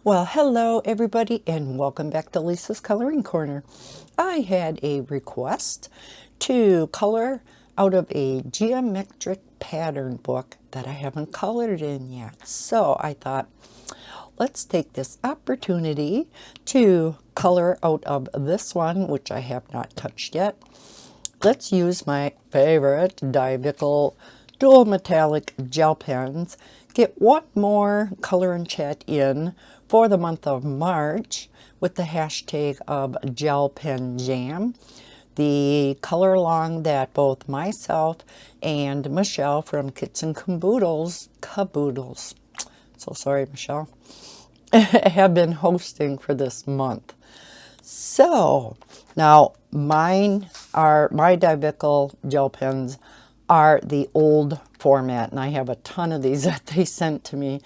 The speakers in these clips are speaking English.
Well, hello everybody and welcome back to Lisa's Coloring Corner. I had a request to color out of a geometric pattern book that I haven't colored in yet. So I thought, let's take this opportunity to color out of this one, which I have not touched yet. Let's use my favorite Dyvicl dual metallic gel pens. Get one more color and chat in for the month of March with the hashtag of Gel Pen Jam. The color along that both myself and Michelle from Kits and Caboodles, so sorry Michelle, have been hosting for this month. So now my Dyvicl gel pens are the old format, and I have a ton of these that they sent to me,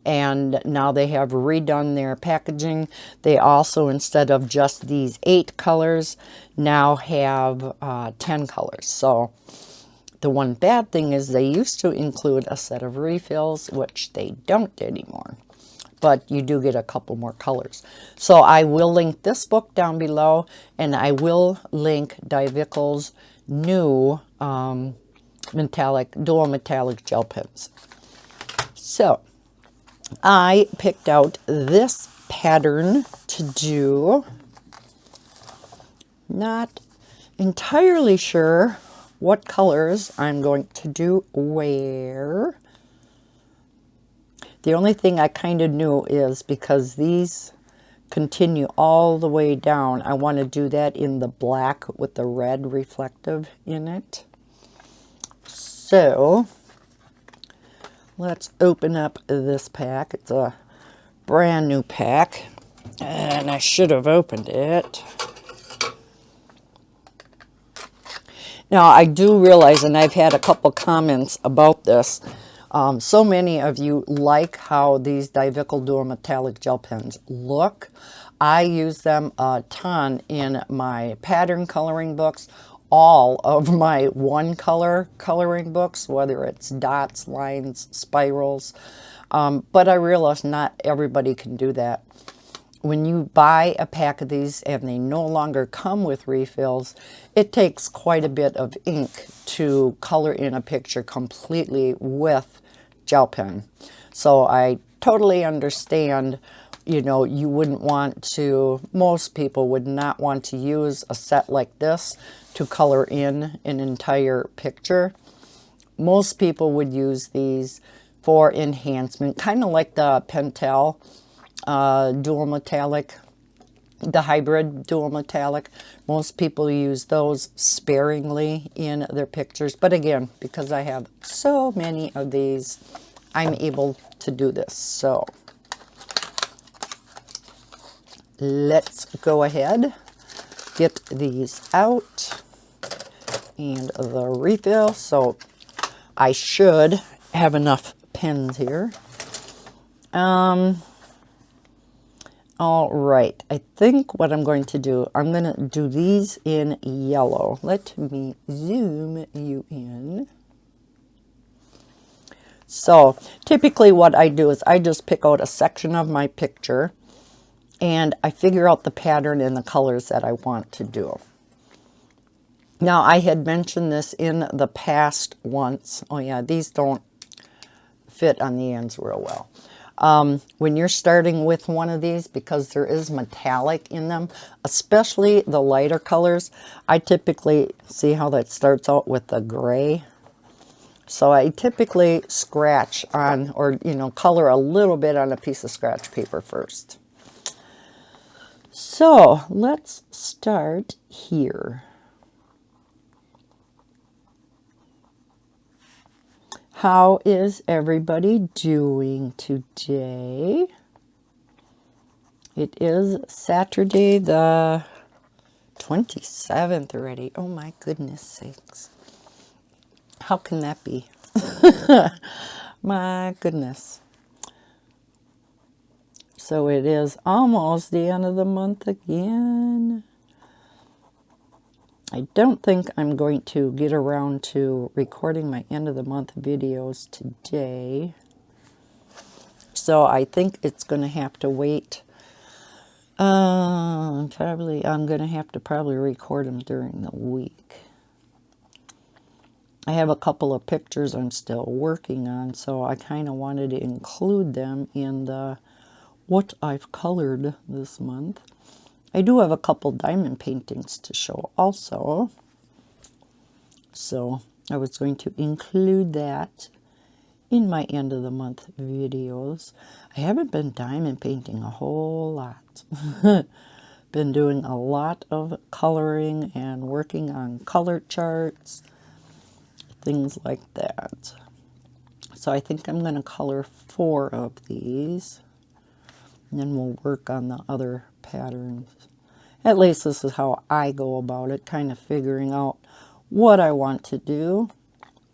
and now they have redone their packaging. They also, instead of just these 8 colors, now have 10 colors. So the one bad thing is they used to include a set of refills, which they don't anymore. But you do get a couple more colors. So I will link this book down below, and I will link Dyvicl's new dual metallic gel pens. So I picked out this pattern to do. Not entirely sure what colors I'm going to do where. The only thing I kind of knew is because these continue all the way down, I want to do that in the black with the red reflective in it. So let's open up this pack. It's a brand new pack, and I should have opened it. Now I do realize, and I've had a couple comments about this, so many of you like how these Dyvicl dual metallic gel pens look. I use them a ton in my pattern coloring books, all of my one color coloring books, whether it's dots, lines, spirals. But I realize not everybody can do that. When you buy a pack of these and they no longer come with refills, it takes quite a bit of ink to color in a picture completely with gel pen. So I totally understand, you know, you wouldn't want to, most people would not want to use a set like this to color in an entire picture. Most people would use these for enhancement, kind of like the Pentel dual metallic, the hybrid dual metallic. Most people use those sparingly in their pictures, but again, because I have so many of these, I'm able to do this. So let's go ahead, get these out and the refill. So I should have enough pens here. All right, I think what I'm going to do, I'm going to do these in yellow. Let me zoom you in. So typically what I do is I just pick out a section of my picture and I figure out the pattern and the colors that I want to do. Now I had mentioned this in the past once. Oh yeah, these don't fit on the ends real well. When you're starting with one of these, because there is metallic in them, especially the lighter colors, I typically see how that starts out with the gray. So I typically scratch on, or color a little bit on a piece of scratch paper first. So let's start here. How is everybody doing today? It is Saturday the 27th already. Oh my goodness sakes. How can that be? My goodness. So it is almost the end of the month again. I don't think I'm going to get around to recording my end of the month videos today. So I think it's going to have to wait. Probably I'm going to have to probably record them during the week. I have a couple of pictures I'm still working on, so I kind of wanted to include them in the what I've colored this month. I do have a couple diamond paintings to show also, so I was going to include that in my end of the month videos. I haven't been diamond painting a whole lot. Been doing a lot of coloring and working on color charts, things like that. So I think I'm going to color 4 of these, and then we'll work on the other patterns. At least this is how I go about it, kind of figuring out what I want to do,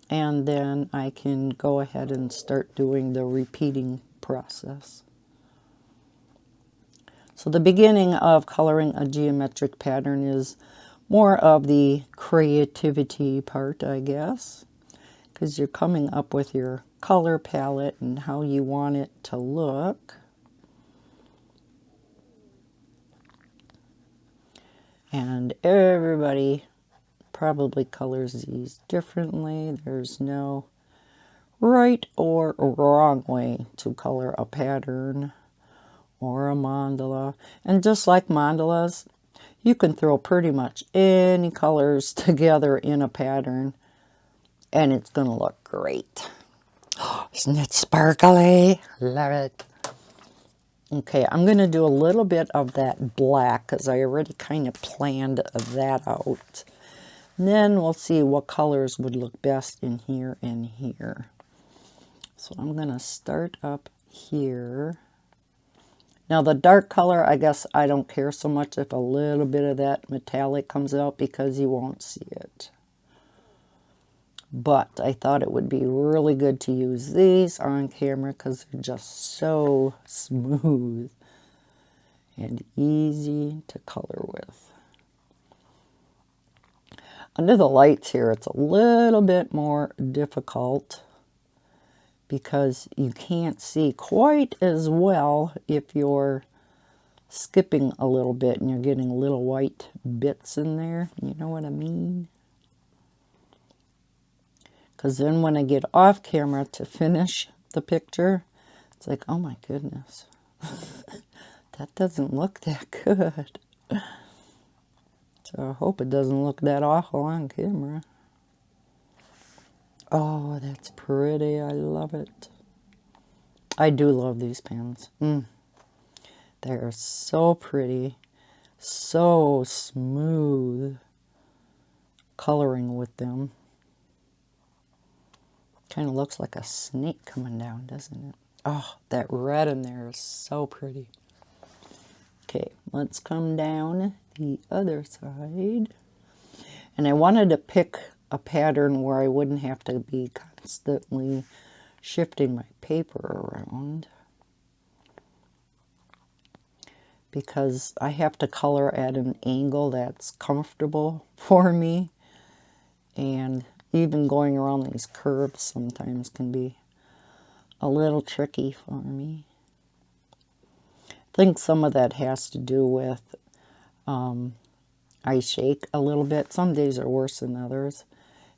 and then I can go ahead and start doing the repeating process. So the beginning of coloring a geometric pattern is more of the creativity part, I guess, because you're coming up with your color palette and how you want it to look. And everybody probably colors these differently. There's no right or wrong way to color a pattern or a mandala. And just like mandalas, you can throw pretty much any colors together in a pattern and it's going to look great. Isn't it sparkly? Love it. Okay, I'm going to do a little bit of that black because I already kind of planned that out. And then we'll see what colors would look best in here and here. So I'm going to start up here. Now the dark color, I guess I don't care so much if a little bit of that metallic comes out because you won't see it. But I thought it would be really good to use these on camera because they're just so smooth and easy to color with. Under the lights here, it's a little bit more difficult because you can't see quite as well if you're skipping a little bit and you're getting little white bits in there. You know what I mean? Because then when I get off camera to finish the picture, it's like, oh my goodness, that doesn't look that good. So I hope it doesn't look that awful on camera. Oh, that's pretty. I love it. I do love these pens. They're so pretty, so smooth coloring with them. Kind of looks like a snake coming down, doesn't it? Oh, that red in there is so pretty. Okay, let's come down the other side. And I wanted to pick a pattern where I wouldn't have to be constantly shifting my paper around, because I have to color at an angle that's comfortable for me, and even going around these curves sometimes can be a little tricky for me. I think some of that has to do with I shake a little bit. Some days are worse than others.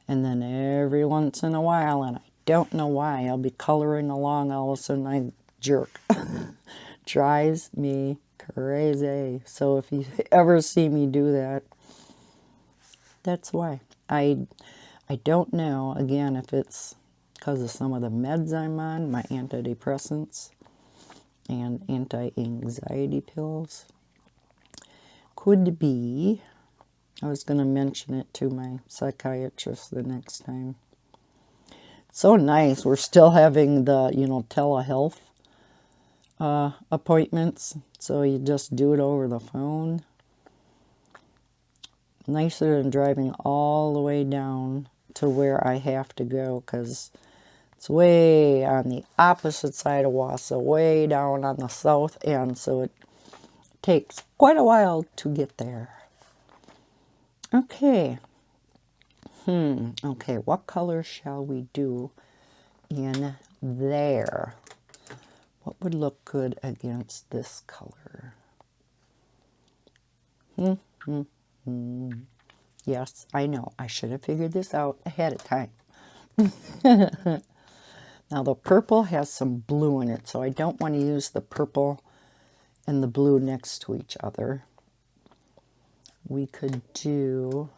And then every once in a while, and I don't know why, I'll be coloring along, all of a sudden I jerk. Drives me crazy. So if you ever see me do that, that's why. I don't know, again, if it's because of some of the meds I'm on, my antidepressants and anti-anxiety pills. Could be. I was going to mention it to my psychiatrist the next time. It's so nice. We're still having the, telehealth appointments. So you just do it over the phone. Nicer than driving all the way down to where I have to go, because it's way on the opposite side of Wausau, way down on the south end. So it takes quite a while to get there. Okay. Okay, what color shall we do in there? What would look good against this color? Yes, I know. I should have figured this out ahead of time. Now the purple has some blue in it, so I don't want to use the purple and the blue next to each other. We could do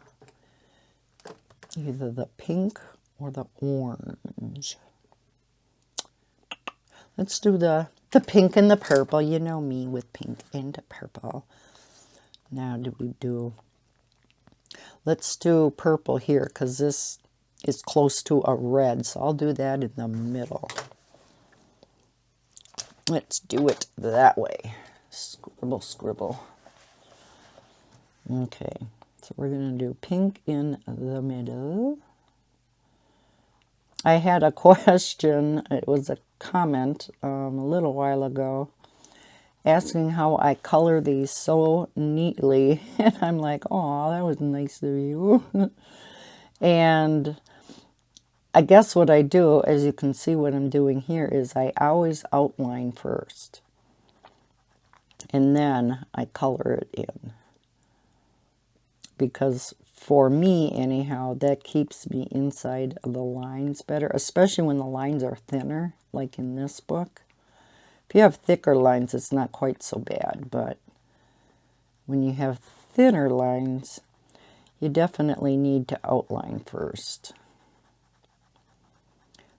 either the pink or the orange. Let's do the pink and the purple. You know me with pink and purple. Now let's do purple here because this is close to a red, so I'll do that in the middle. Let's do it that way. Scribble, scribble. Okay, so we're going to do pink in the middle. I had a question, it was a comment a little while ago, asking how I color these so neatly. And I'm like, oh, that was nice of you. And I guess what I do, as you can see what I'm doing here, is I always outline first. And then I color it in. Because for me, anyhow, that keeps me inside of the lines better, especially when the lines are thinner, like in this book. If you have thicker lines, it's not quite so bad, but when you have thinner lines, you definitely need to outline first.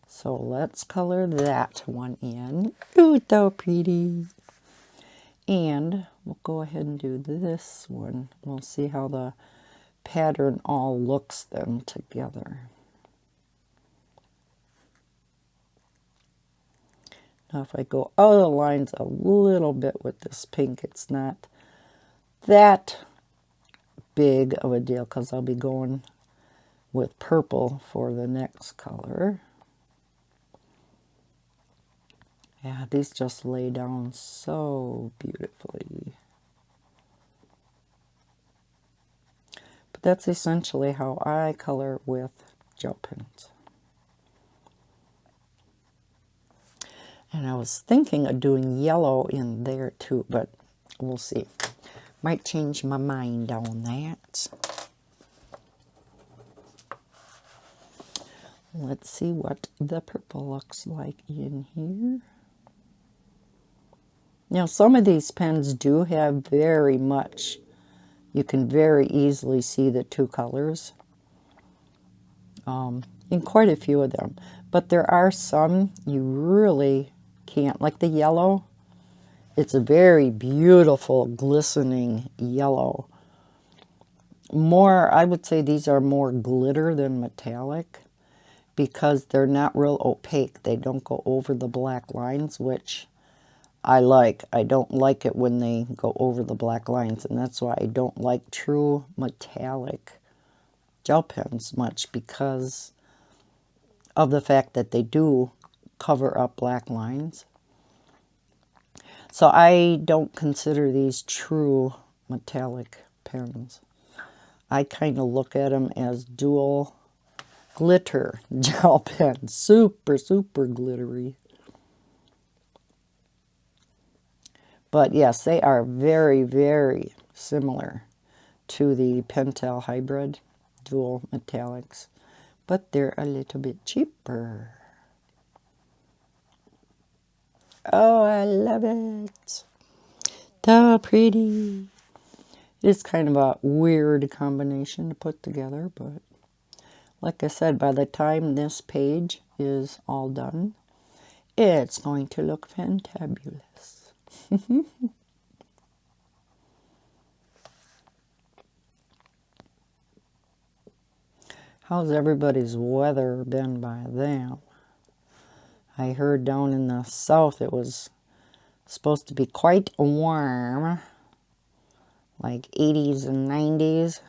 So let's color that one in. Ooh, so pretty. And we'll go ahead and do this one. We'll see how the pattern all looks then together. Now if I go out of the lines a little bit with this pink, it's not that big of a deal because I'll be going with purple for the next color. Yeah, these just lay down so beautifully. But that's essentially how I color with gel pens. And I was thinking of doing yellow in there too, but we'll see. Might change my mind on that. Let's see what the purple looks like in here. Now, some of these pens do have very much, you can very easily see the two colors in quite a few of them. But there are some you really can't, like the yellow. It's a very beautiful, glistening yellow. More, I would say these are more glitter than metallic because they're not real opaque. They don't go over the black lines, which I like. I don't like it when they go over the black lines, and that's why I don't like true metallic gel pens much, because of the fact that they do cover up black lines. So I don't consider these true metallic pens. I kind of look at them as dual glitter gel pens. Super, super glittery. But yes, they are very, very similar to the Pentel Hybrid dual metallics, but they're a little bit cheaper. Oh, I love it. So pretty. It's kind of a weird combination to put together, but like I said, by the time this page is all done, it's going to look fantabulous. How's everybody's weather been by then? I heard down in the south it was supposed to be quite warm, like 80s and 90s.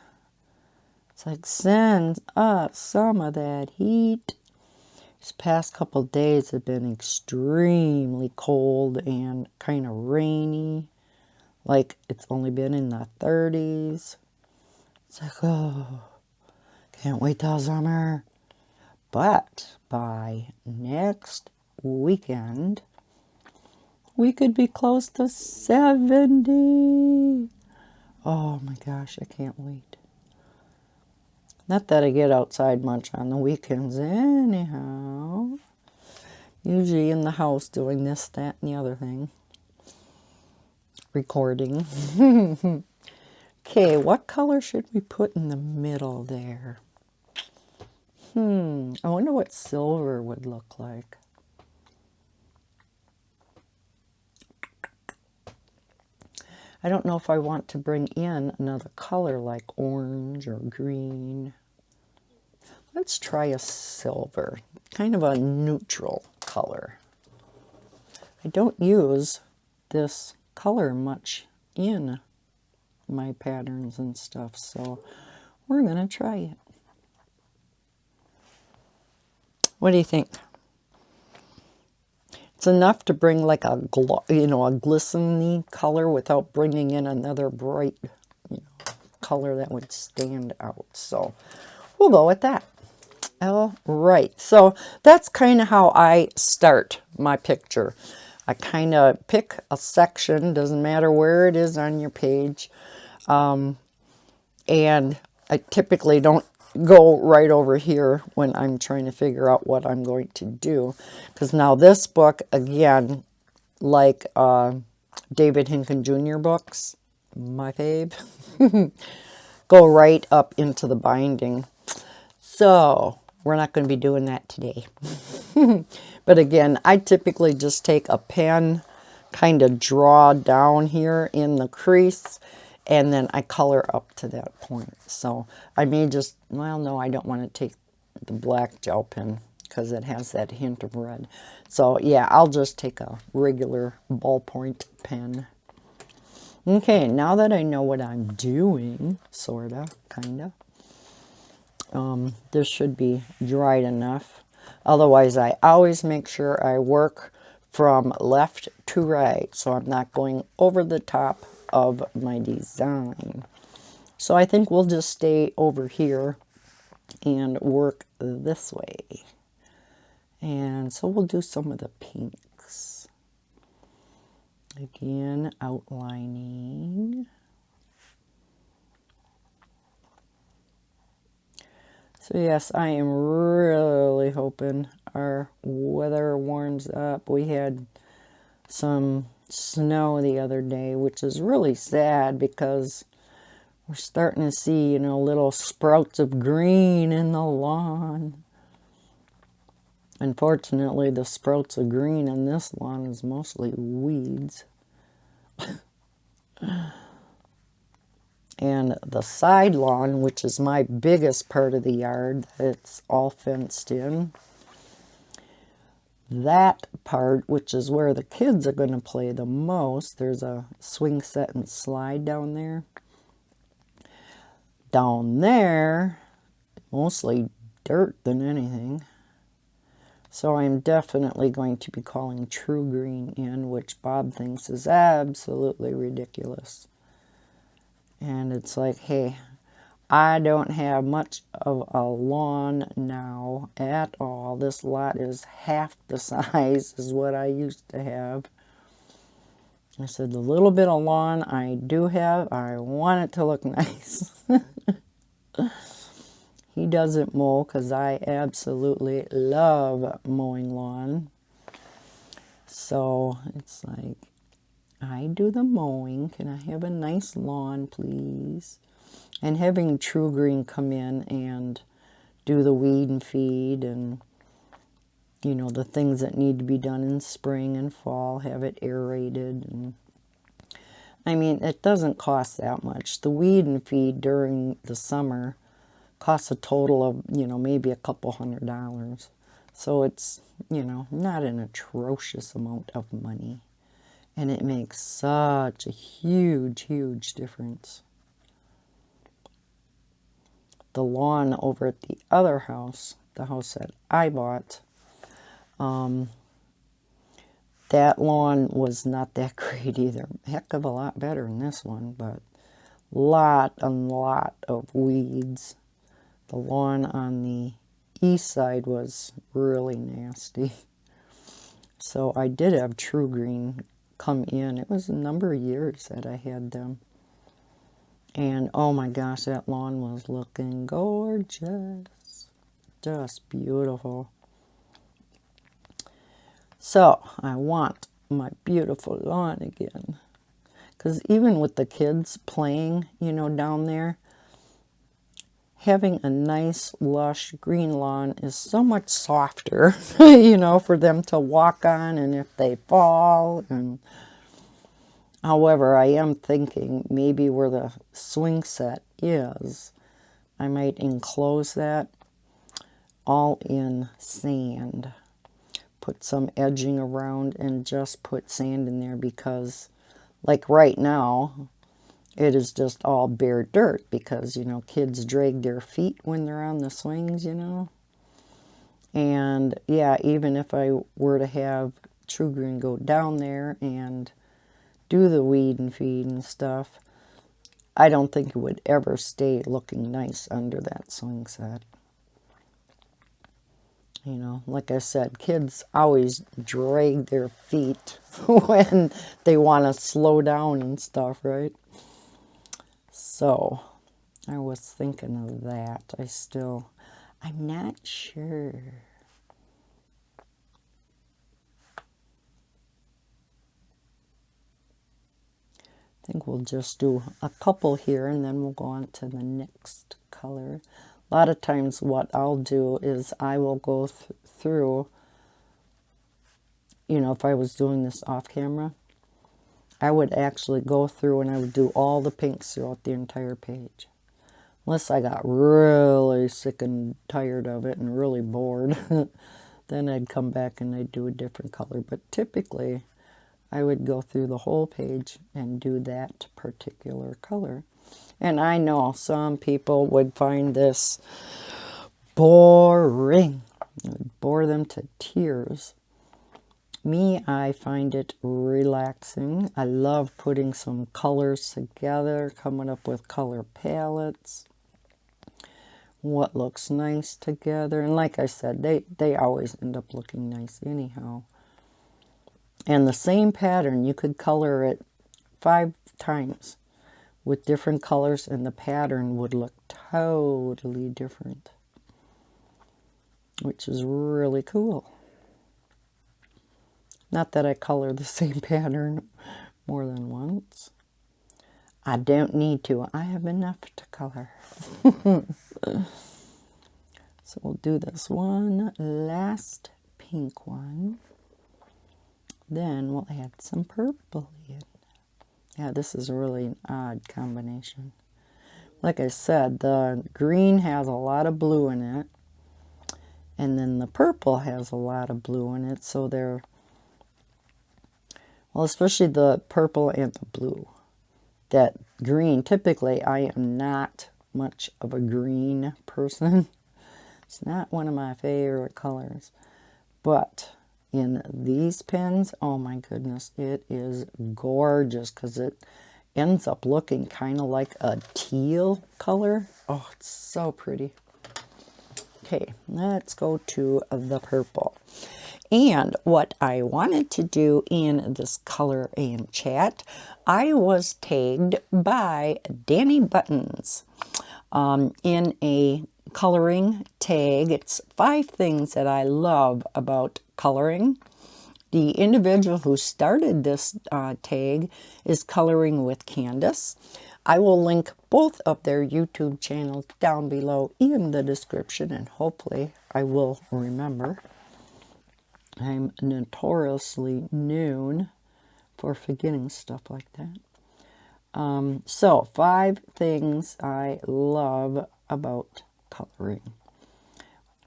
It's like, send us some of that heat. These past couple days have been extremely cold and kind of rainy. Like, it's only been in the 30s. It's like, oh, can't wait till summer. But by next weekend, We could be close to 70. Oh my gosh, I can't wait. Not that I get outside much on the weekends anyhow. Usually in the house doing this, that, and the other thing. Recording. Okay, what color should we put in the middle there? I wonder what silver would look like. I don't know if I want to bring in another color like orange or green. Let's try a silver, kind of a neutral color. I don't use this color much in my patterns and stuff, so we're going to try it. What do you think? It's enough to bring like a glistening color without bringing in another bright color that would stand out. So we'll go with that. All right. So that's kind of how I start my picture. I kind of pick a section, doesn't matter where it is on your page. And I typically don't go right over here when I'm trying to figure out what I'm going to do. Because now this book, again, like David Hinken Jr. books, my fave, go right up into the binding. So we're not going to be doing that today. But again, I typically just take a pen, kind of draw down here in the crease, and then I color up to that point. So I may just, well, no, I don't want to take the black gel pen because it has that hint of red. So yeah, I'll just take a regular ballpoint pen. Okay, now that I know what I'm doing, sorta, kinda, this should be dried enough. Otherwise, I always make sure I work from left to right, so I'm not going over the top of my design. So I think we'll just stay over here and work this way. And so we'll do some of the pinks. Again, outlining. So yes, I am really hoping our weather warms up. We had some snow the other day, which is really sad because we're starting to see, little sprouts of green in the lawn. Unfortunately, the sprouts of green in this lawn is mostly weeds. And the side lawn, which is my biggest part of the yard, it's all fenced in. That part, which is where the kids are going to play the most, there's a swing set and slide down there. Down there, mostly dirt than anything. So I'm definitely going to be calling True Green in, which Bob thinks is absolutely ridiculous. And it's like, hey, I don't have much of a lawn now at all. This lot is half the size as what I used to have. I said, the little bit of lawn I do have, I want it to look nice. He doesn't mow because I absolutely love mowing lawn. So it's like, I do the mowing. Can I have a nice lawn, please? And having True Green come in and do the weed and feed and, the things that need to be done in spring and fall, have it aerated. And I mean, it doesn't cost that much. The weed and feed during the summer costs a total of, maybe a couple $100. So it's, not an atrocious amount of money. And it makes such a huge, huge difference. The lawn over at the other house, the house that I bought, that lawn was not that great either. Heck of a lot better than this one, but lot and lot of weeds. The lawn on the east side was really nasty. So I did have True Green come in. It was a number of years that I had them. And oh my gosh, that lawn was looking gorgeous. Just beautiful. So I want my beautiful lawn again. Because even with the kids playing, you know, down there, having a nice, lush green lawn is so much softer, you know, for them to walk on, and if they fall. And however, I am thinking maybe where the swing set is, I might enclose that all in sand. Put some edging around and just put sand in there, because like right now, it is just all bare dirt because, you know, kids drag their feet when they're on the swings, you know. And yeah, even if I were to have True Green go down there and do the weed and feed and stuff, I don't think it would ever stay looking nice under that swing set. You know, like I said, kids always drag their feet when they want to slow down and stuff, right? So, I was thinking of that. I'm not sure. I think we'll just do a couple here and then we'll go on to the next color. A lot of times what I'll do is I will go through, you know, if I was doing this off camera, I would actually go through and I would do all the pinks throughout the entire page. Unless I got really sick and tired of it and really bored, then I'd come back and I'd do a different color. But typically, I would go through the whole page and do that particular color. And I know some people would find this boring. It would bore them to tears. Me, I find it relaxing. I love putting some colors together, coming up with color palettes. What looks nice together. And like I said, they always end up looking nice anyhow. And the same pattern, you could color it 5 times with different colors and the pattern would look totally different, which is really cool. Not that I color the same pattern more than once. I don't need to. I have enough to color. So we'll do this one last pink one. Then we'll add some purple in. Yeah, this is really an odd combination. Like I said, the green has a lot of blue in it. And then the purple has a lot of blue in it. So they're, well, especially the purple and the blue. That green, typically I am not much of a green person. It's not one of my favorite colors. But in these pens, oh my goodness, it is gorgeous because it ends up looking kind of like a teal color. Oh, it's so pretty. Okay, let's go to the purple. And what I wanted to do in this color and chat, I was tagged by Dani Buttons in a coloring tag. It's 5 things that I love about coloring. The individual who started this tag is Coloring With Candace. I will link both of their YouTube channels down below in the description, and hopefully I will remember. I'm notoriously known for forgetting stuff like that. So 5 things I love about coloring.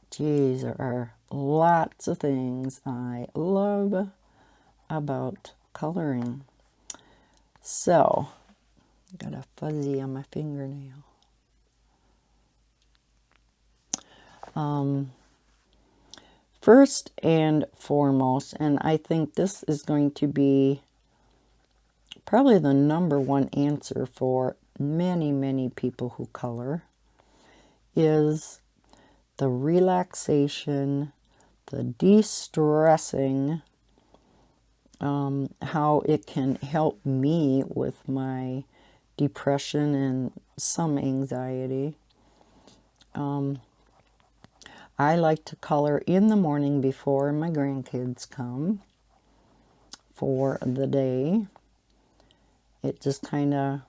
Geez, there are lots of things I love about coloring. So, got a fuzzy on my fingernail. First and foremost, and I think this is going to be probably the #1 answer for many, many people who color, is the relaxation, the de-stressing how it can help me with my depression and some anxiety. I like to color in the morning before my grandkids come for the day. It just kind of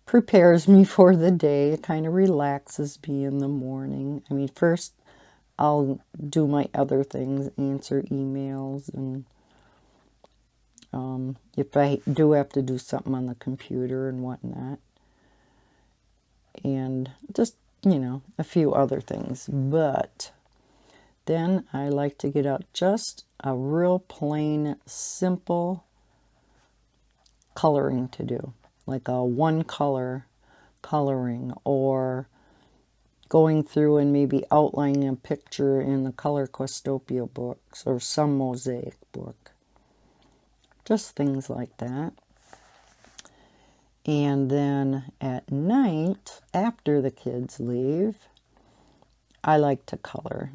prepares me for the day. It kind of relaxes me in the morning. I mean, first I'll do my other things, answer emails, and if I do have to do something on the computer and whatnot. And just, a few other things. But then I like to get out just a real plain, simple coloring to do. Like a one color coloring, or going through and maybe outlining a picture in the Color Questopia books or some mosaic book. Just things like that. And then at night, after the kids leave, I like to color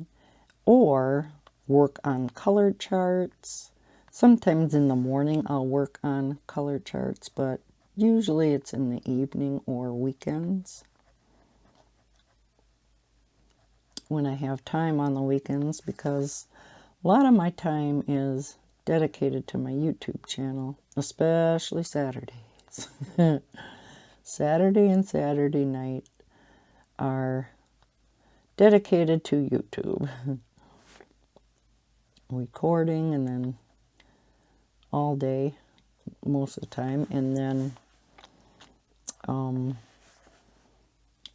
or work on color charts. Sometimes in the morning I'll work on color charts, but usually it's in the evening or weekends. When I have time on the weekends, because a lot of my time is dedicated to my YouTube channel, especially Saturdays. Saturday and Saturday night are dedicated to YouTube. Recording, and then all day most of the time, and then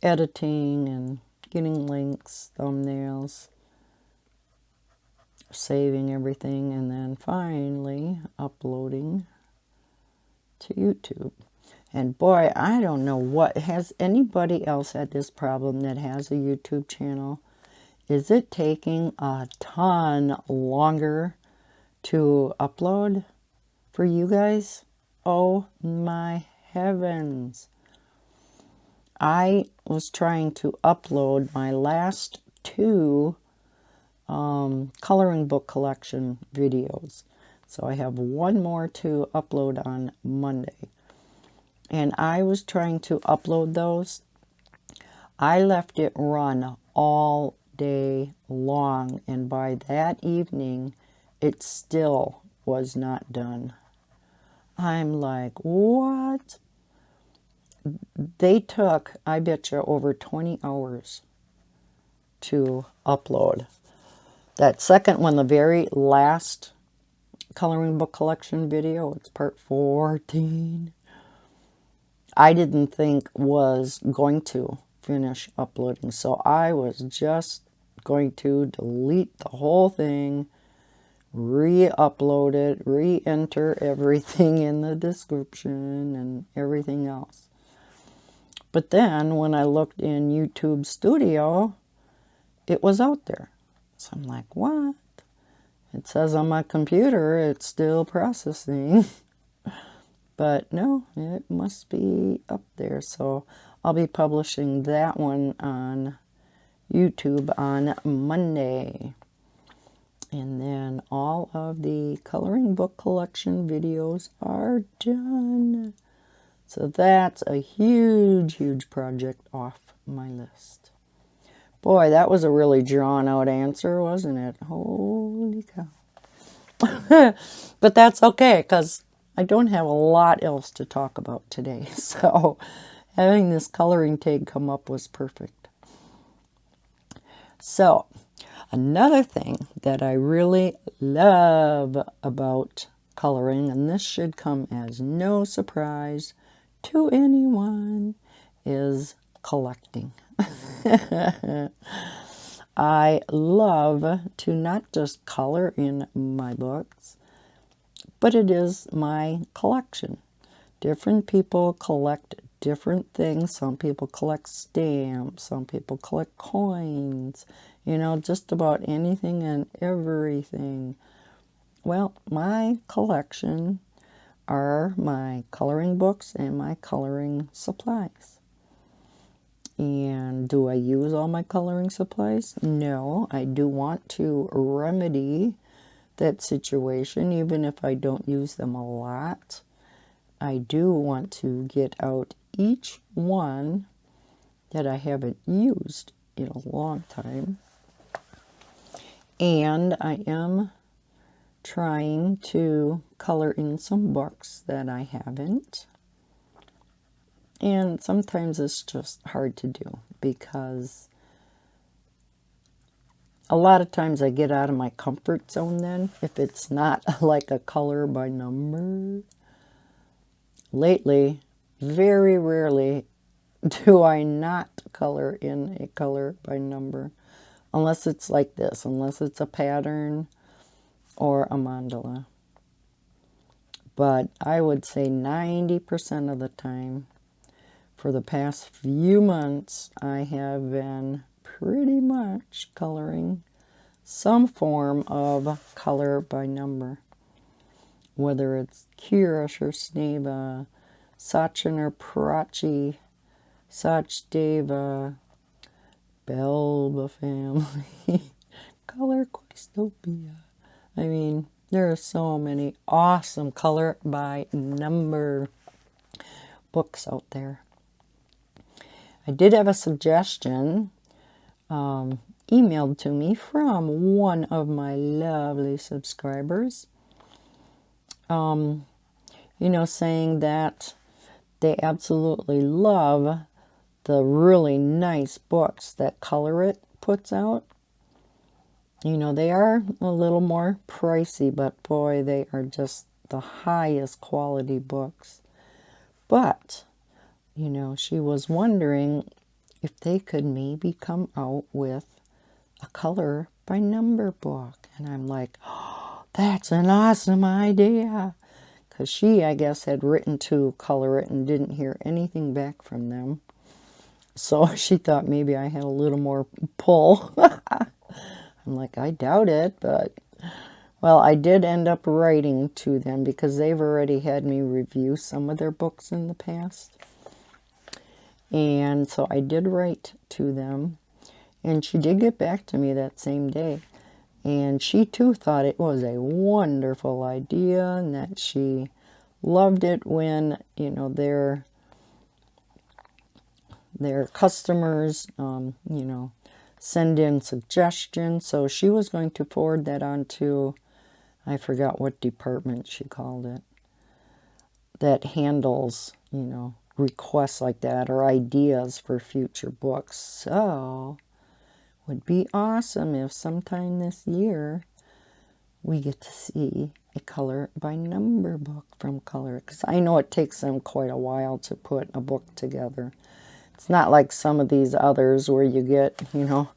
editing and getting links, thumbnails, saving everything, and then finally uploading to YouTube. And boy, I don't know has anybody else had this problem that has a YouTube channel? Is it taking a ton longer to upload for you guys? Oh my heavens. I was trying to upload my last two coloring book collection videos. So I have one more to upload on Monday. And I was trying to upload those. I left it run all day long, and by that evening, it still was not done. I'm like, what? They took, I bet you, over 20 hours to upload. That second one, the very last coloring book collection video, it's part 14. I didn't think was going to finish uploading, so I was just going to delete the whole thing, re-upload it, re-enter everything in the description and everything else. But then when I looked in YouTube Studio, it was out there. So I'm like, what? It says on my computer it's still processing. But no, it must be up there. So I'll be publishing that one on YouTube on Monday. And then all of the coloring book collection videos are done. So that's a huge, huge project off my list. Boy, that was a really drawn out answer, wasn't it? Holy cow. But that's okay, because I don't have a lot else to talk about today. So having this coloring tag come up was perfect. So another thing that I really love about coloring, and this should come as no surprise to anyone, is collecting. I love to not just color in my books, but it is my collection. Different people collect different things. Some people collect stamps, some people collect coins, just about anything and everything. Well, my collection are my coloring books and my coloring supplies. And do I use all my coloring supplies? No, I do want to remedy that situation, even if I don't use them a lot. I do want to get out each one that I haven't used in a long time. And I am trying to color in some books that I haven't. And sometimes it's just hard to do because a lot of times I get out of my comfort zone then, if it's not like a color by number. Lately, very rarely do I not color in a color by number, unless it's like this, unless it's a pattern or a mandala. But I would say 90% of the time, for the past few months, I have been pretty much coloring some form of color by number. Whether it's Kirish or Sneva, Sachin or Prachi, Sachdeva, Belba family, Color Questopia. I mean, there are so many awesome color by number books out there. I did have a suggestion emailed to me from one of my lovely subscribers. You know, saying that they absolutely love the really nice books that Color It puts out. You know, they are a little more pricey, but boy, they are just the highest quality books. But, you know, she was wondering if they could maybe come out with a color by number book. And I'm like, oh, that's an awesome idea. Because she, I guess, had written to Color It and didn't hear anything back from them. So she thought maybe I had a little more pull. I'm like, I doubt it, but... Well, I did end up writing to them because they've already had me review some of their books in the past. And so I did write to them. And she did get back to me that same day. And she too thought it was a wonderful idea and that she loved it when, you know, their customers, you know, send in suggestions. So she was going to forward that on to, I forgot what department she called it, that handles, you know, requests like that or ideas for future books. So would be awesome if sometime this year we get to see a color by number book from Color, because I know it takes them quite a while to put a book together. It's not like some of these others where you get, you know,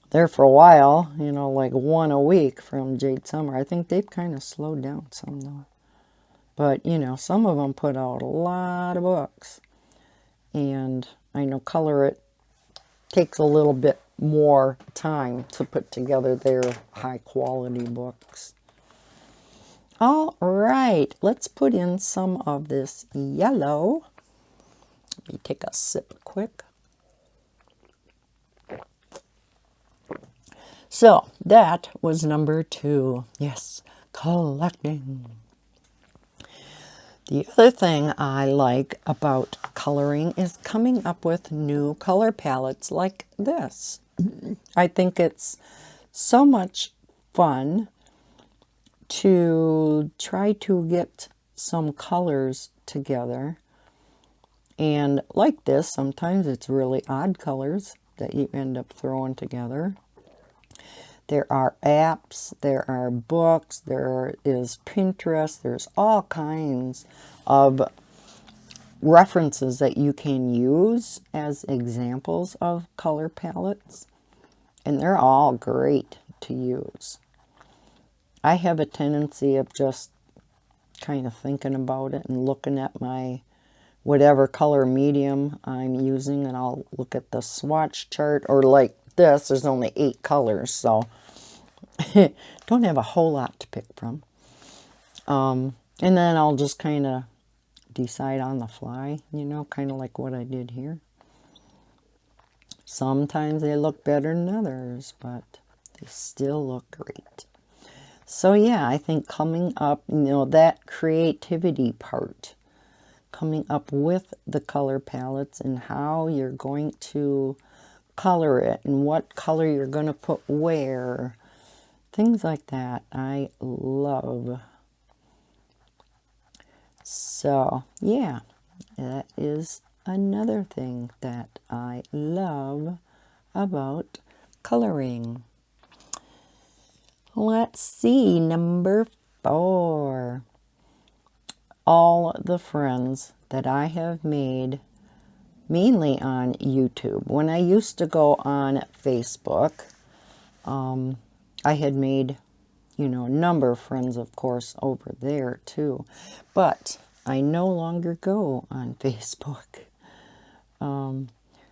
there for a while, you know, like one a week from Jade Summer. I think they've kind of slowed down some though. But, you know, some of them put out a lot of books. And I know Color It takes a little bit more time to put together their high quality books. All right, let's put in some of this yellow. Let me take a sip quick. So that was number 2. Yes, collecting. The other thing I like about coloring is coming up with new color palettes like this. I think it's so much fun to try to get some colors together. And like this, sometimes it's really odd colors that you end up throwing together. There are apps, there are books, there is Pinterest, there's all kinds of references that you can use as examples of color palettes. And they're all great to use. I have a tendency of just kind of thinking about it and looking at my whatever color medium I'm using, and I'll look at the swatch chart, or like this, there's only 8 colors, so don't have a whole lot to pick from. And then I'll just kind of decide on the fly, you know, kind of like what I did here. Sometimes they look better than others, but they still look great. So yeah, I think coming up, that creativity part, coming up with the color palettes and how you're going to color it and what color you're going to put where, things like that, I love. So yeah, that is another thing that I love about coloring. Let's see, number 4. All the friends that I have made, mainly on YouTube. When I used to go on Facebook, I had made, a number of friends, of course, over there too. But I no longer go on Facebook.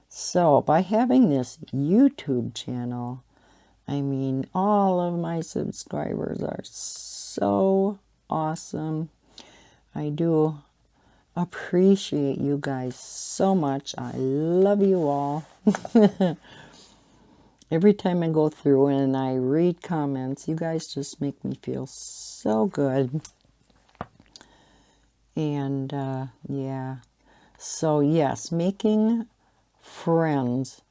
So by having this YouTube channel, I mean, all of my subscribers are so awesome. I do appreciate you guys so much. I love you all. Every time I go through and I read comments, you guys just make me feel so good. And yeah, so yes, making friends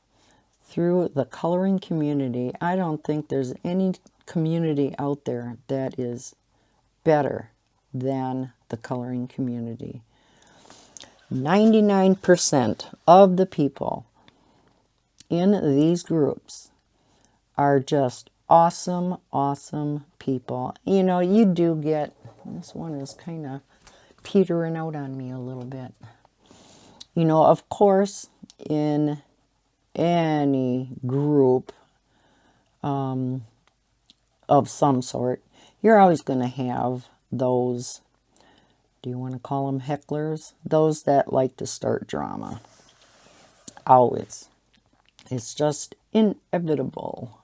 through the coloring community. I don't think there's any community out there that is better than the coloring community. 99% of the people in these groups are just awesome, awesome people. You do get, this one is kind of petering out on me a little bit. Of course, in any group of some sort, you're always going to have those, do you want to call them hecklers? Those that like to start drama. Always. It's just inevitable.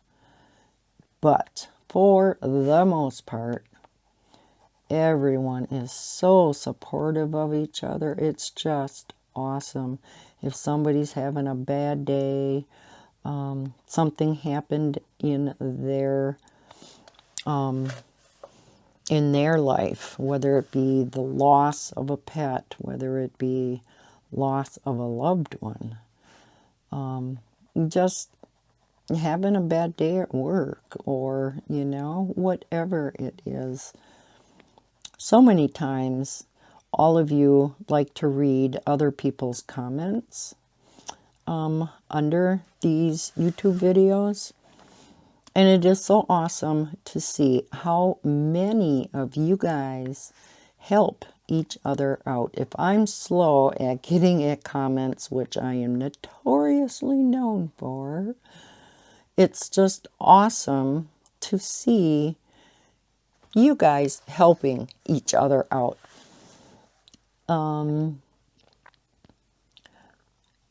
But for the most part, everyone is so supportive of each other. It's just awesome. If somebody's having a bad day, something happened in their life, whether it be the loss of a pet, whether it be loss of a loved one, just having a bad day at work, or whatever it is. So many times all of you like to read other people's comments under these YouTube videos. And it is so awesome to see how many of you guys help each other out. If I'm slow at getting at comments, which I am notoriously known for, it's just awesome to see you guys helping each other out.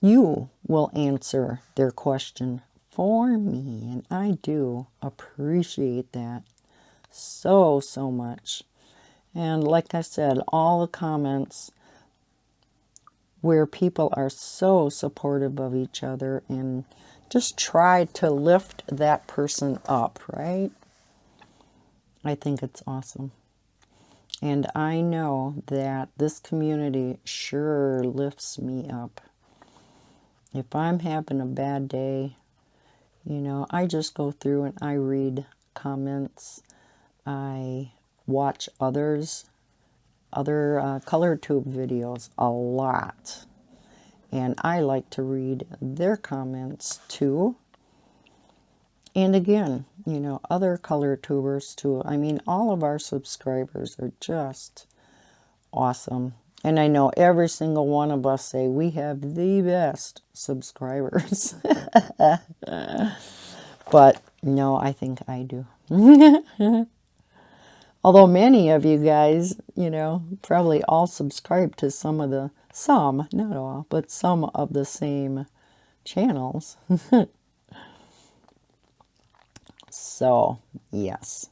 You will answer their question for me, and I do appreciate that so, so much. And like I said, all the comments where people are so supportive of each other and just try to lift that person up, right? I think it's awesome. And I know that this community sure lifts me up. If I'm having a bad day, I just go through and I read comments. I watch other color tube videos a lot. And I like to read their comments too. And again, other color tubers too. I mean, all of our subscribers are just awesome. And I know every single one of us say we have the best subscribers. But no, I think I do. Although many of you guys, probably all subscribe to some, not all, but some of the same channels. So, yes,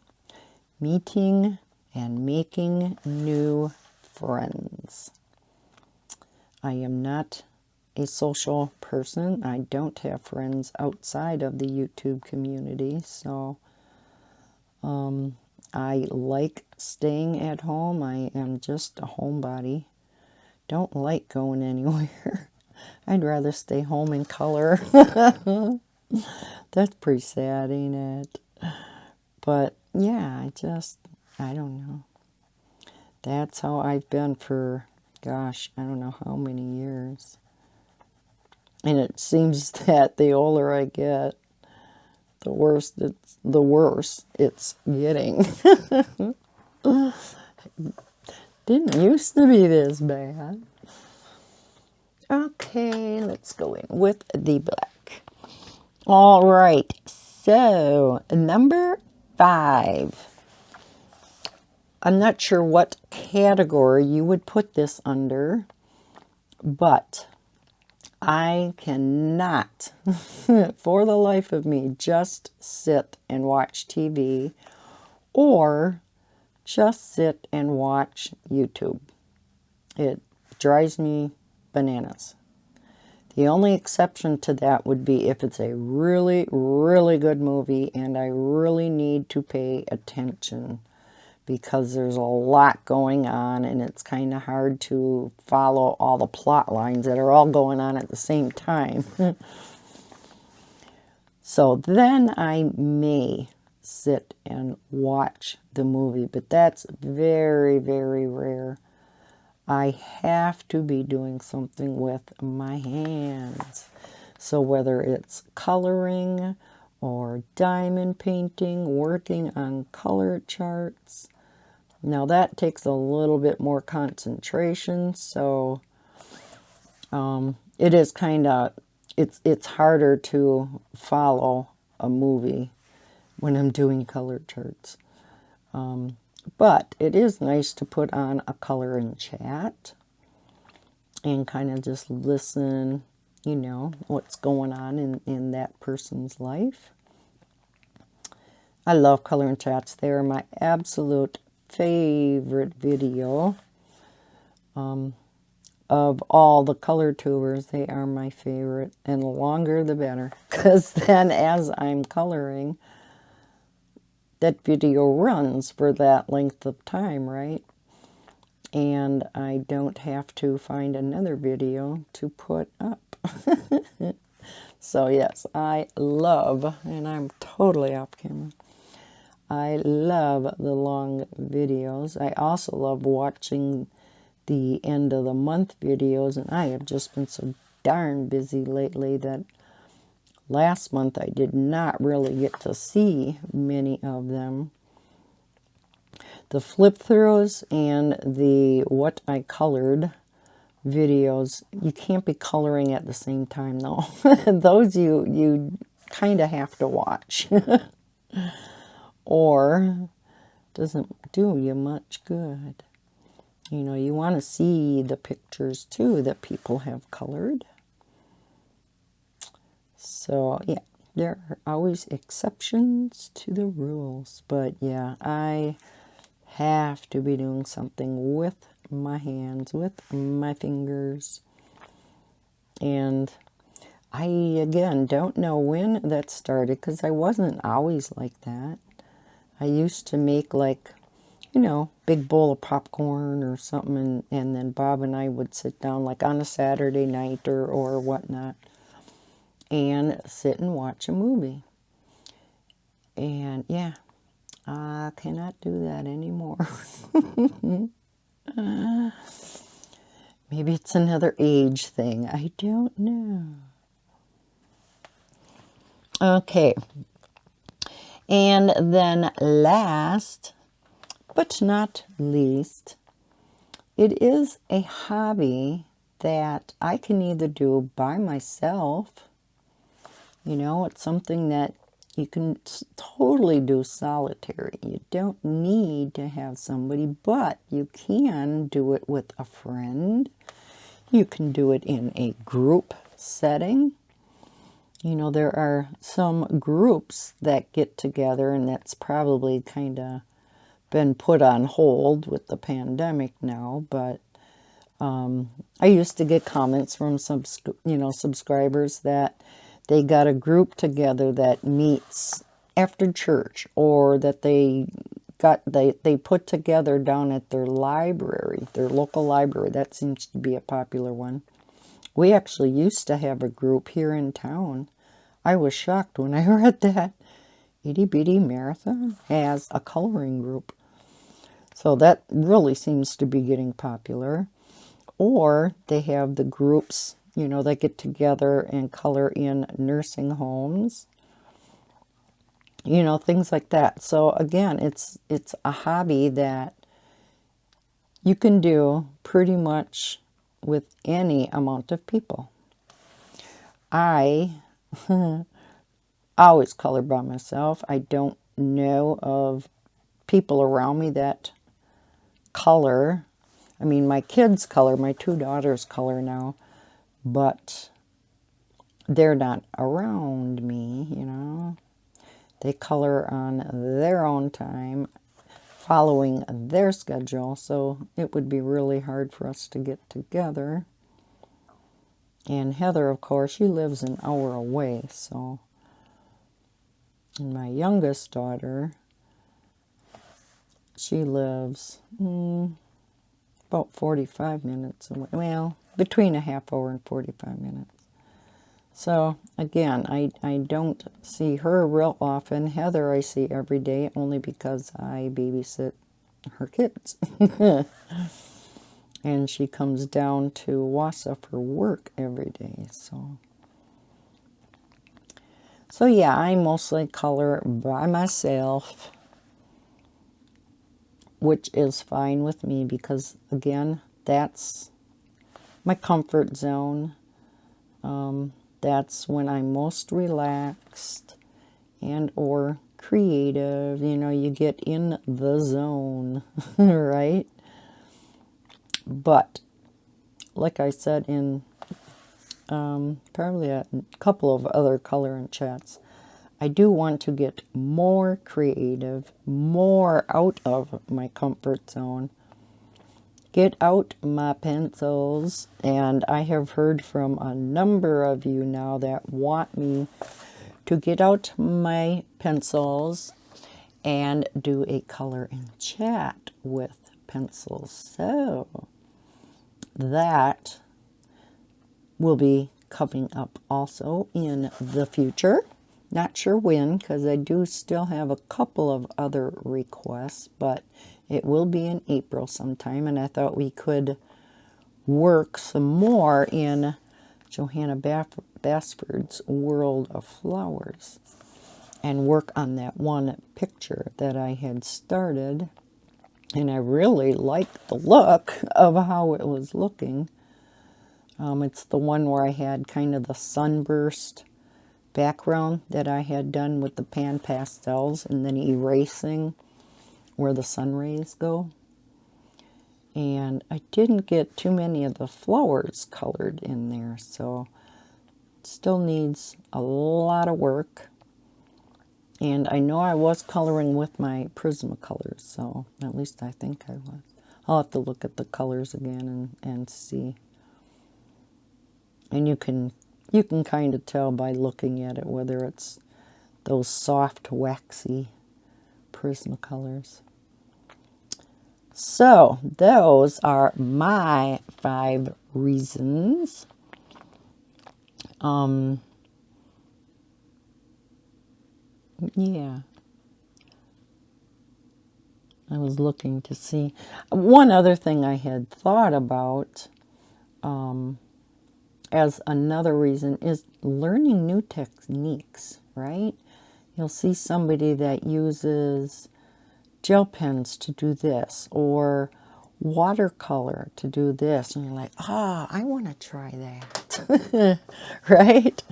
meeting and making new friends. I am not a social person. I don't have friends outside of the YouTube community, so I like staying at home. I am just a homebody. Don't like going anywhere. I'd rather stay home and color. That's pretty sad, ain't it? But yeah, I don't know. That's how I've been for, gosh, I don't know how many years. And it seems that the older I get, the worse it's getting. Didn't used to be this bad. Okay, let's go in with the black. All right, so number 5. I'm not sure what category you would put this under, but I cannot, for the life of me, just sit and watch TV or just sit and watch YouTube. It drives me bananas. The only exception to that would be if it's a really, really good movie and I really need to pay attention because there's a lot going on and it's kind of hard to follow all the plot lines that are all going on at the same time. So then I may sit and watch the movie, but that's very, very rare. I have to be doing something with my hands. So whether it's coloring or diamond painting, working on color charts. Now that takes a little bit more concentration, so it is kind of, it's harder to follow a movie when I'm doing color charts. But it is nice to put on a color and chat and kind of just listen, you know, what's going on in that person's life. I love color and chats. They're my absolute favorite video. Of all the color tubers, they are my favorite. And the longer the better. Because then as I'm coloring, that video runs for that length of time, right? And I don't have to find another video to put up. So yes, I love, and I'm totally off camera, I love the long videos. I also love watching the end of the month videos, and I have just been so darn busy lately that last month I did not really get to see many of them. The flip throughs and the what I colored videos, you can't be coloring at the same time though. Those you kind of have to watch. Or doesn't do you much good. You know, you want to see the pictures too that people have colored. So yeah, there are always exceptions to the rules. But yeah, I have to be doing something with my hands, with my fingers. And I, again, don't know when that started because I wasn't always like that. I used to make like, you know, big bowl of popcorn or something, and then Bob and I would sit down like on a Saturday night or whatnot and sit and watch a movie. And yeah, I cannot do that anymore. Maybe it's another age thing. I don't know. Okay. And then last but not least, it is a hobby that I can either do by myself. You know, it's something that you can totally do solitary. You don't need to have somebody, but you can do it with a friend. You can do it in a group setting. You know, there are some groups that get together, and that's probably kind of been put on hold with the pandemic now, but I used to get comments from some, subscribers that they got a group together that meets after church, or that they they put together down at their library, their local library. That seems to be a popular one. We actually used to have a group here in town. I was shocked when I read that. Itty Bitty Marathon has a coloring group. So that really seems to be getting popular. Or they have the groups, you know, that get together and color in nursing homes. You know, things like that. So again, it's a hobby that you can do pretty much with any amount of people. I always color by myself. I don't know of people around me that color. I mean, my kids color, my two daughters color now, but they're not around me, you know. They color on their own time, following their schedule, so it would be really hard for us to get together. And Heather, of course, she lives an hour away, so. And my youngest daughter, she lives about 45 minutes away. Well, between a half hour and 45 minutes. So, again, I don't see her real often. Heather I see every day only because I babysit her kids. And she comes down to Wausau for work every day. So yeah, I mostly color by myself, which is fine with me because, again, that's my comfort zone. That's when I'm most relaxed and or creative. You know, you get in the zone, right? But, like I said in probably a couple of other coloring chats, I do want to get more creative, more out of my comfort zone. Get out my pencils, and I have heard from a number of you now that want me to get out my pencils and do a color and chat with pencils. So that will be coming up also in the future. Not sure when, because I do still have a couple of other requests, but it will be in April sometime, and I thought we could work some more in Johanna Basford's World of Flowers and work on that one picture that I had started, and I really liked the look of how it was looking. It's the one where I had kind of the sunburst background that I had done with the pan pastels and then erasing where the sun rays go. And I didn't get too many of the flowers colored in there, so it still needs a lot of work. And I know I was coloring with my Prismacolors, so at least I think I was. I'll have to look at the colors again and see. And you can kind of tell by looking at it whether it's those soft, waxy Prismacolors. So, those are my 5 reasons. Yeah. I was looking to see. One other thing I had thought about as another reason is learning new techniques, right? You'll see somebody that uses gel pens to do this or watercolor to do this, and you're like, I want to try that. Right?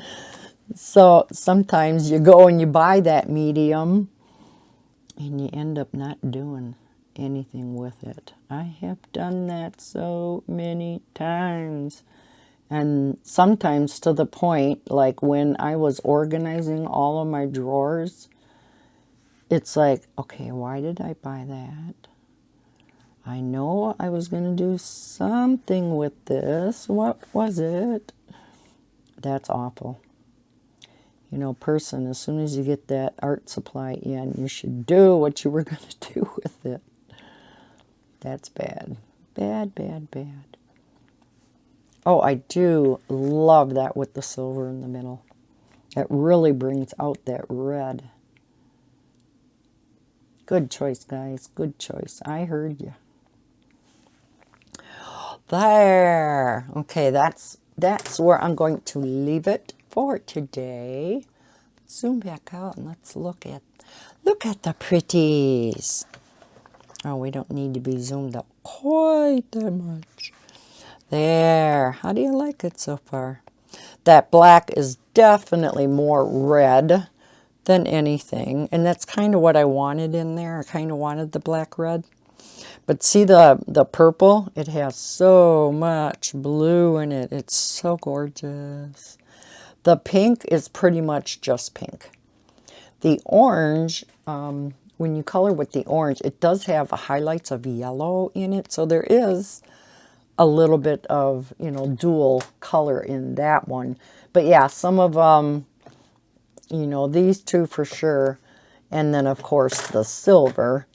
So sometimes you go and you buy that medium and you end up not doing anything with it. I have done that so many times. And sometimes to the point, like when I was organizing all of my drawers, it's like, okay, why did I buy that? I know I was going to do something with this. What was it? That's awful. You know, person, as soon as you get that art supply in, you should do what you were going to do with with it. That's bad. Bad, bad, bad. Oh, I do love that with the silver in the middle. It really brings out that red. Good choice, guys. Good choice. I heard you. There. Okay, that's where I'm going to leave it for today. Zoom back out and let's look at the pretties. Oh, we don't need to be zoomed up quite that much. There. How do you like it so far? That black is definitely more red than anything. And that's kind of what I wanted in there. I kind of wanted the black red. But see the purple? It has so much blue in it. It's so gorgeous. The pink is pretty much just pink. The orange, when you color with the orange, it does have highlights of yellow in it. So there is a little bit of, you know, dual color in that one. But yeah, some of them, you know, these two for sure. And then, of course, the silver.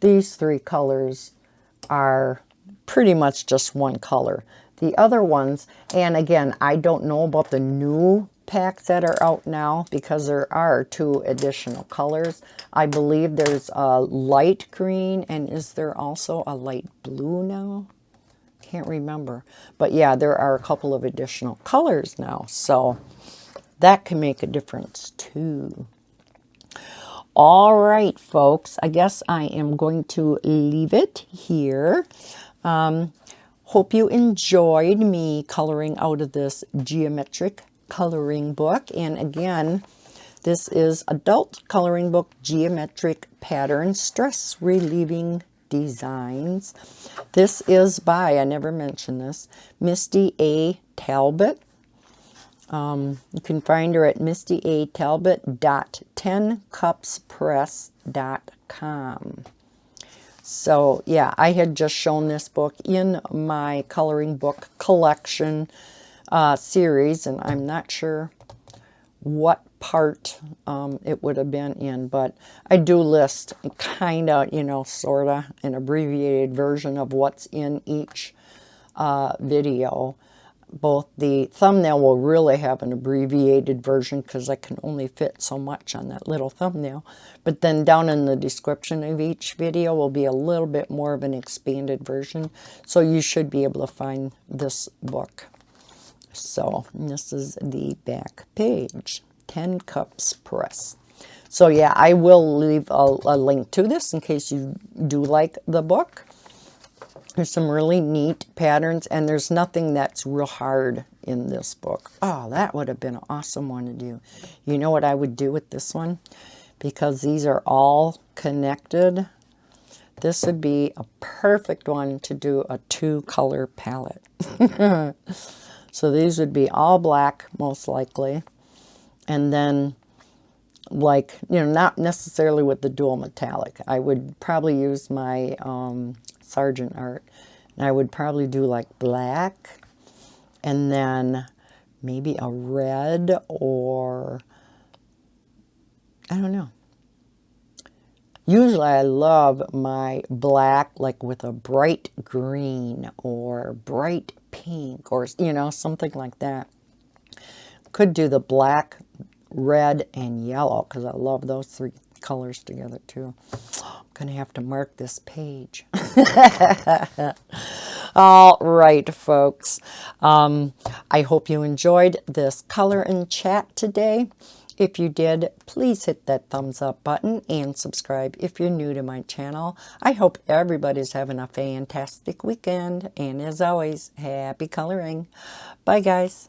These three colors are pretty much just one color. The other ones, and again, I don't know about the new packs that are out now because there are 2 additional colors. I believe there's a light green, and is there also a light blue now? Can't remember. But yeah, there are a couple of additional colors now, so that can make a difference too. All right, folks, I guess I am going to leave it here. Hope you enjoyed me coloring out of this geometric coloring book. And again, this is Adult Coloring Book Geometric Pattern Stress Relieving Designs. This is by, I never mentioned this, Misty A. Talbot. You can find her at mistyatalbot.10cupspress.com. So yeah, I had just shown this book in my coloring book collection series, and I'm not sure what part it would have been in, but I do list kind of, you know, sort of an abbreviated version of what's in each video. Both the thumbnail will really have an abbreviated version because I can only fit so much on that little thumbnail. But then down in the description of each video will be a little bit more of an expanded version. So you should be able to find this book. So this is the back page, 10 Cups Press. So yeah, I will leave a link to this in case you do like the book. There's some really neat patterns, and there's nothing that's real hard in this book. Oh, that would have been an awesome one to do. You know what I would do with this one? Because these are all connected, this would be a perfect one to do a 2-color palette. So these would be all black, most likely. And then, like, you know, not necessarily with the dual metallic. I would probably use my Sargent art, and I would probably do like black and then maybe a red, or I don't know. Usually I love my black like with a bright green or bright pink, or, you know, something like that. Could do the black, red, and yellow because I love those 3 colors together too. I'm gonna have to mark this page. All right, folks. I hope you enjoyed this color and chat today. If you did, please hit that thumbs up button and subscribe if you're new to my channel. I hope everybody's having a fantastic weekend. And as always, happy coloring. Bye, guys.